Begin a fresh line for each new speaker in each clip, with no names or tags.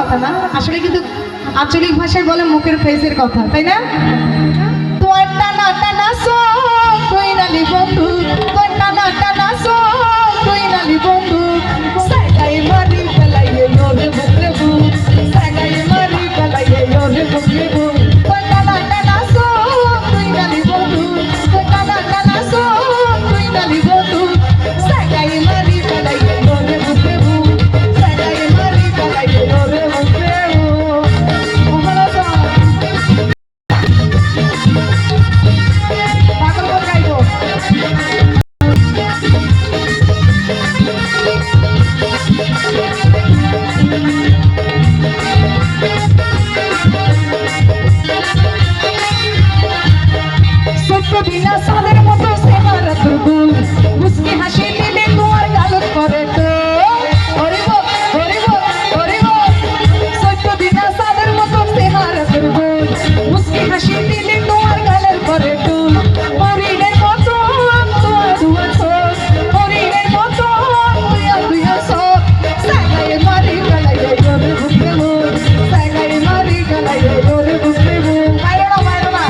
কথা না, আসলে কিন্তু আঞ্চলিক ভাষায় বলে মুখের ফেসের কথা, তাই না? তোর টানা টানা সো তুই নালি বন্ধু, তোর টানা টানা সো তুই নালি বন্ধু, সাগাই মারি ফেলাইয়ে ওরে বুকরে বুক, সাগাই মারি ফেলাইয়ে ওরে বুকরে বুক, তোর টানা টানা সো তুই নালি বন্ধু, তোর টানা টানা সো তুই নালি বন্ধু, সাগাই মারি ফেলাইয়ে ওরে বুকরে বুক, সাগাই মারি ফেলাইয়ে ওরে বুকরে বুক। ওহলা তো পাগল করে গাইবো। বিনা সাদের মতো সেবার দুর্গুল মুস্কি হাসি দিলে তোমার গালত করে তো ওরে গো ওরে গো ওরে গো সত্য বিনা সাদের মতো সেবার দুর্গুল মুস্কি হাসি দিলে তোমার গালত করে তো হরিণের মতো তোমার দুয়াছ হরিণের মতো দুয়াছ সাগাই মারি গলাইয়ে ওরে বুকে বুক সাগাই মারি গলাইয়ে ওরে বুকে বুক বাইরে না বাইরে না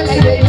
Baby,